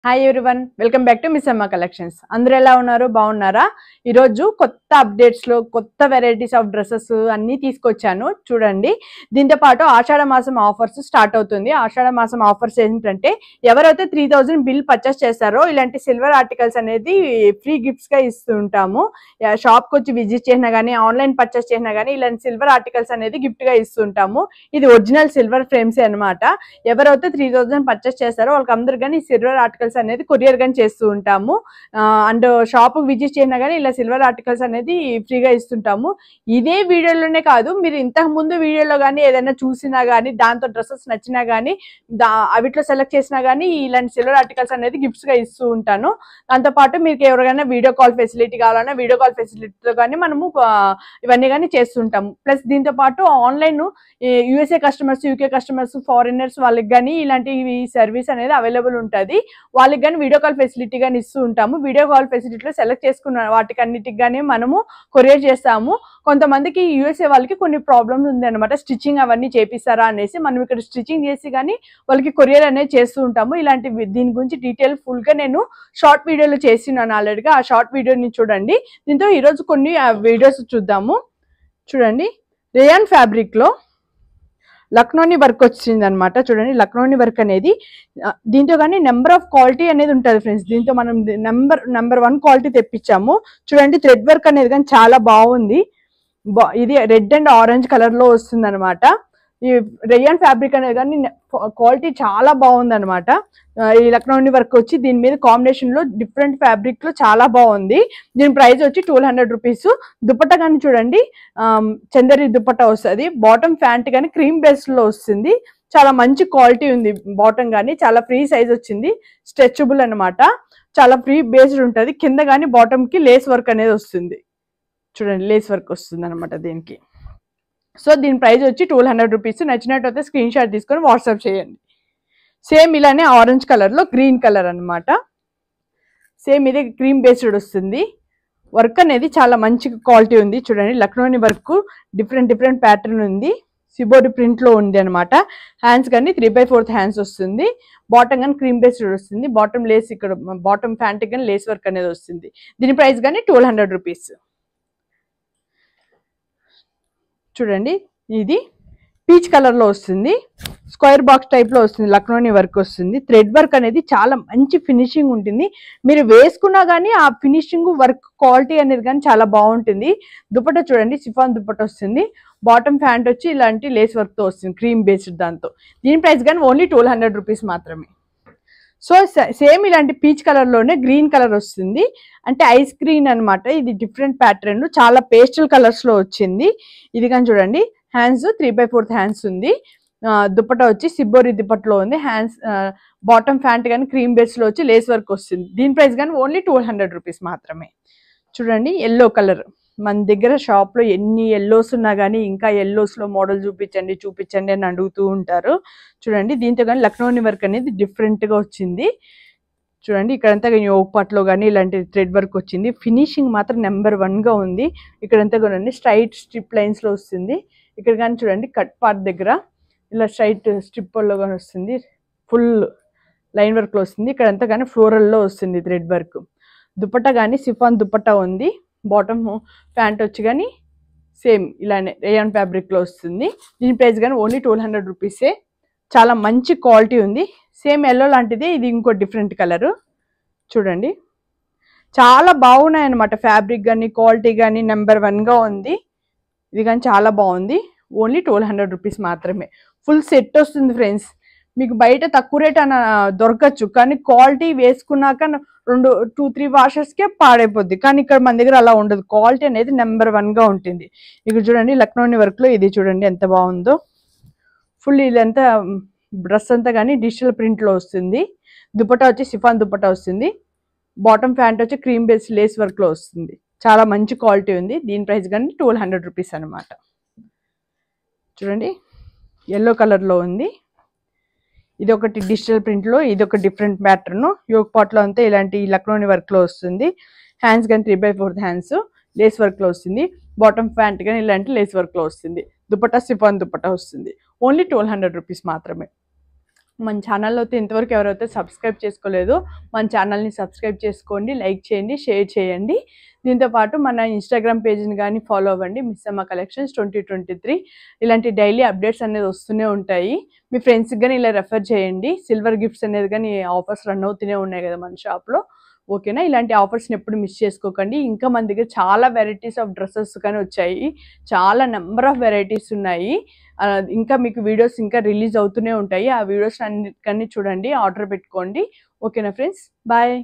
Hi everyone, welcome back to miss అమ్మ collections. అందరూ ఎలా ఉన్నారు? బాగున్నారా? ఈరోజు కొత్త అప్డేట్స్లో కొత్త వెరైటీస్ ఆఫ్ డ్రెస్సెస్ అన్నీ తీసుకొచ్చాను చూడండి. దీంతో పాటు ఆషాఢ మాసం ఆఫర్స్ స్టార్ట్ అవుతుంది. ఆషాఢ మాసం ఆఫర్స్ ఏంటంటే ఎవరైతే 3000 బిల్ పర్చేస్ చేస్తారో ఇలాంటి సిల్వర్ ఆర్టికల్స్ అనేది ఫ్రీ గిఫ్ట్స్గా ఇస్తూ ఉంటాము. షాప్కి వచ్చి విజిట్ చేసినా కానీ ఆన్లైన్ పర్చేస్ చేసినా కానీ ఇలాంటి సిల్వర్ ఆర్టికల్స్ అనేది గిఫ్ట్గా ఇస్తుంటాము. ఇది ఒరిజినల్ సిల్వర్ ఫ్రేమ్సే అనమాట. ఎవరైతే 3000 పర్చేస్ చేస్తారో వాళ్ళకి అందరు కానీ సిల్వర్ ఆర్టికల్స్ అనేది కొరియర్ గాని చేస్తూ ఉంటాము. అండ్ షాప్ విజిట్ చేసినా కానీ ఇలా సిల్వర్ ఆర్టికల్స్ అనేది ఫ్రీగా ఇస్తుంటాము. ఇదే వీడియోలోనే కాదు, మీరు ఇంతకు ముందు వీడియోలో కానీ ఏదైనా చూసినా కానీ దాంతో డ్రెస్సెస్ నచ్చినా కానీ అవిట్లో సెలెక్ట్ చేసినా కానీ ఇలాంటి సిల్వర్ ఆర్టికల్స్ అనేది గిఫ్ట్స్ గా ఇస్తూ ఉంటాను. దాంతోపాటు మీకు ఎవరికైనా వీడియో కాల్ ఫెసిలిటీ కావాలన్నా వీడియో కాల్ ఫెసిలిటీతో కానీ మనము ఇవన్నీ కానీ చేస్తుంటాము. ప్లస్ దీంతో పాటు online USA customers, UK customers, foreigners వాళ్ళకి కానీ ఇలాంటి సర్వీస్ అనేది అవైలబుల్ ఉంటుంది. వాళ్ళకి కానీ వీడియో కాల్ ఫెసిలిటీ కానీ ఇస్తూ ఉంటాము. వీడియో కాల్ ఫెసిలిటీలో సెలెక్ట్ చేసుకున్న వాటికి అన్నిటికి కానీ మనము కొరియర్ చేస్తాము. కొంతమందికి యూఎస్ఏ వాళ్ళకి కొన్ని ప్రాబ్లమ్స్ ఉంది అనమాట, స్టిచ్చింగ్ అవన్నీ చేపిస్తారా అనేసి మనం ఇక్కడ స్టిచ్చింగ్ చేసి కానీ వాళ్ళకి కొరియర్ అనేది చేస్తూ ఉంటాము. ఇలాంటి దీని గురించి డీటెయిల్ ఫుల్గా నేను షార్ట్ వీడియోలో చేసినాను ఆల్రెడీగా. ఆ షార్ట్ వీడియోని చూడండి. దీంతో ఈరోజు కొన్ని వీడియోస్ చూద్దాము. చూడండి, రేయాన్ ఫ్యాబ్రిక్లో లక్నోని వర్క్ వచ్చింది అనమాట. చూడండి, లక్నోని వర్క్ అనేది దీంతో కానీ నెంబర్ ఆఫ్ క్వాలిటీ అనేది ఉంటుంది ఫ్రెండ్స్. దీంతో మనం నెంబర్ 1 క్వాలిటీ తెప్పించాము. చూడండి, థ్రెడ్ వర్క్ అనేది కానీ చాలా బాగుంది. ఇది రెడ్ అండ్ ఆరెంజ్ కలర్ లో వస్తుంది అనమాట. ఈ రేయాన్ ఫ్యాబ్రిక్ అనేది కానీ క్వాలిటీ చాలా బాగుంది అనమాట. ఈ లక్నోని వర్క్ వచ్చి దీని మీద కాంబినేషన్ లో డిఫరెంట్ ఫ్యాబ్రిక్ లో చాలా బాగుంది. దీని ప్రైస్ వచ్చి 200 రూపీస్. దుపట్టా కానీ చూడండి, చందరి దుపట్టా వస్తుంది. బాటమ్ ప్యాంట్ కానీ క్రీమ్ బేస్ లో వస్తుంది. చాలా మంచి క్వాలిటీ ఉంది. బాటమ్ కానీ చాలా ఫ్రీ సైజ్ వచ్చింది. స్ట్రెచబుల్ అనమాట. చాలా ఫ్రీ బేస్డ్ ఉంటుంది. కింద కానీ బాటమ్ కి లేస్ వర్క్ అనేది వస్తుంది. చూడండి, లేస్ వర్క్ వస్తుంది అనమాట దీనికి. సో దీని ప్రైస్ వచ్చి 200 రూపీస్. నచ్చినట్టయితే స్క్రీన్ షాట్ తీసుకొని వాట్సాప్ చేయండి. సేమ్ ఇలానే ఆరెంజ్ కలర్లో గ్రీన్ కలర్ అనమాట. సేమ్ ఇదే క్రీమ్ బేస్డ్ వస్తుంది. వర్క్ అనేది చాలా మంచి క్వాలిటీ ఉంది. చూడండి, లక్నోని వర్క్ డిఫరెంట్ ప్యాటర్న్ ఉంది. సిబోరి ప్రింట్లో ఉంది అనమాట. హ్యాండ్స్ కానీ 3/4 హ్యాండ్స్ వస్తుంది. బాటమ్ కానీ క్రీమ్ బేస్డ్ వస్తుంది. బాటమ్ లేస్, ఇక్కడ బాటమ్ ప్యాంట్ కానీ లేస్ వర్క్ అనేది వస్తుంది. దీని ప్రైస్ కానీ 200 రూపీస్. చూడండి, ఇది పీచ్ కలర్ లో వస్తుంది. స్క్వేర్ బాక్స్ టైప్ లో వస్తుంది. లక్నోని వర్క్ వస్తుంది. థ్రెడ్ వర్క్ అనేది చాలా మంచి ఫినిషింగ్ ఉంటుంది. మీరు వేసుకున్నా కానీ ఆ ఫినిషింగ్ వర్క్ క్వాలిటీ అనేది కానీ చాలా బాగుంటుంది. దుపట్టా చూడండి, సిఫాన్ దుపట్టా వస్తుంది. బాటమ్ ప్యాంట్ వచ్చి ఇలాంటి లేస్ వర్క్ తో వస్తుంది, క్రీమ్ బేస్డ్ దాంతో. దీని ప్రైస్ కానీ ఓన్లీ 200 రూపీస్ మాత్రమే. సో సేమ్ ఇలాంటి పీచ్ కలర్ లోనే గ్రీన్ కలర్ వస్తుంది. అంటే ఐస్ గ్రీన్ అనమాట. ఇది డిఫరెంట్ ప్యాటర్న్, చాలా పేస్టల్ కలర్స్ లో వచ్చింది. ఇది కానీ చూడండి, హ్యాండ్స్ 3/4 హ్యాండ్స్ ఉంది. దుపట్టా వచ్చి సిబ్బోరి దుపట్టలో ఉంది. హ్యాండ్స్ బాటమ్ ప్యాంట్ కానీ క్రీమ్ బేస్ లో వచ్చి లేస్ వర్క్ వస్తుంది. దీని ప్రైస్ కానీ ఓన్లీ 200 రూపీస్ మాత్రమే. చూడండి, ఎల్లో కలర్. మన దగ్గర షాప్ లో ఎన్ని ఎల్లోస్ ఉన్నా కానీ ఇంకా ఎల్లోస్ లో మోడల్ చూపించండి అని అడుగుతూ ఉంటారు. చూడండి, దీంతో కానీ లక్నోని వర్క్ అనేది డిఫరెంట్ గా వచ్చింది. చూడండి, ఇక్కడంతా యోగ్ పాట్లో కానీ ఇలాంటి థ్రెడ్ వర్క్ వచ్చింది. ఫినిషింగ్ మాత్రం నెంబర్ 1 గా ఉంది. ఇక్కడంతా కూడా స్ట్రైట్ స్ట్రిప్ లైన్స్ లో వస్తుంది. ఇక్కడ కానీ చూడండి, కట్ పార్ట్ దగ్గర ఇలా స్ట్రైట్ స్ట్రిప్ లో కానీ వస్తుంది. ఫుల్ లైన్ వర్క్ లో వస్తుంది. ఇక్కడంతా కానీ ఫ్లోరల్ లో వస్తుంది థ్రెడ్ వర్క్. దుపట్టా కానీ సిఫాన్ దుపట్టా ఉంది. బాటమ్ ప్యాంట్ వచ్చి కానీ సేమ్ ఇలానే రేయాన్ ఫ్యాబ్రిక్ లో వస్తుంది. దీని ప్రైస్ కానీ ఓన్లీ 200 రూపీసే. చాలా మంచి క్వాలిటీ ఉంది. సేమ్ ఎల్లో లాంటిది, ఇది ఇంకో డిఫరెంట్ కలర్. చూడండి, చాలా బాగున్నాయి అనమాట. ఫ్యాబ్రిక్ కానీ క్వాలిటీ కానీ నెంబర్ 1 గా ఉంది. ఇది కానీ చాలా బాగుంది. ఓన్లీ 200 రూపీస్ మాత్రమే. ఫుల్ సెట్ వస్తుంది ఫ్రెండ్స్. మీకు బయట తక్కువ రేట్ అని దొరకచ్చు, కానీ క్వాలిటీ వేసుకున్నాక 2-3 వాషెస్కే పాడైపోద్ది. కానీ ఇక్కడ మన దగ్గర అలా ఉండదు. క్వాలిటీ అనేది నెంబర్ 1 గా ఉంటుంది. ఇక్కడ చూడండి, లక్నోని వర్క్ లో ఇది చూడండి ఎంత బాగుందో. ఫుల్ ఇదంతా డ్రెస్ అంతా కానీ డిజిటల్ ప్రింట్ లో వస్తుంది. దుపట్టా వచ్చి సిఫాన్ దుపట్టా వస్తుంది. బాటమ్ ప్యాంట్ వచ్చి క్రీమ్ బేస్ లేస్ వర్క్ లో వస్తుంది. చాలా మంచి క్వాలిటీ ఉంది. దీని ప్రైస్ కానీ 200 రూపీస్ అనమాట. చూడండి, ఎల్లో కలర్ లో ఉంది. ఇది ఒకటి డిజిటల్ ప్రింట్ లో, ఇది ఒక డిఫరెంట్ ప్యాటర్న్. యోగ్ పాట్ లో అంతా ఇలాంటి లక్నోని వర్క్ లో వస్తుంది. హ్యాండ్స్ కానీ 3/4 హ్యాండ్స్ లేస్ వర్క్ లో వస్తుంది. బాటమ్ ప్యాంట్ కానీ ఇలాంటి లేస్ వర్క్ లో వస్తుంది. దుపట్టా సిఫాన్ దుపట్టా వస్తుంది. ఓన్లీ 200 రూపీస్ మాత్రమే. మన ఛానల్లో అయితే ఇంతవరకు ఎవరైతే సబ్స్క్రైబ్ చేసుకోలేదో మన ఛానల్ని సబ్స్క్రైబ్ చేసుకోండి, లైక్ చేయండి, షేర్ చేయండి. దీంతోపాటు మన ఇన్స్టాగ్రామ్ పేజ్ని కానీ ఫాలో అవ్వండి, మిస్ అమ్మ కలెక్షన్స్ 2023. ఇలాంటి డైలీ అప్డేట్స్ అనేది వస్తూనే ఉంటాయి. మీ ఫ్రెండ్స్కి కానీ ఇలా రెఫర్ చేయండి. సిల్వర్ గిఫ్ట్స్ అనేది కానీ ఆఫర్స్ రన్ అవుతూనే ఉన్నాయి కదా మన షాప్లో. ఓకేనా? ఇలాంటి ఆఫర్స్ని ఎప్పుడు మిస్ చేసుకోకండి. ఇంకా మన దగ్గర చాలా వెరైటీస్ ఆఫ్ డ్రెస్సెస్ కానీ వచ్చాయి, చాలా నెంబర్ ఆఫ్ వెరైటీస్ ఉన్నాయి. ఇంకా మీకు వీడియోస్ ఇంకా రిలీజ్ అవుతూనే ఉంటాయి. ఆ వీడియోస్ అన్నిటికన్నీ చూడండి, ఆర్డర్ పెట్టుకోండి. ఓకేనా ఫ్రెండ్స్? బాయ్.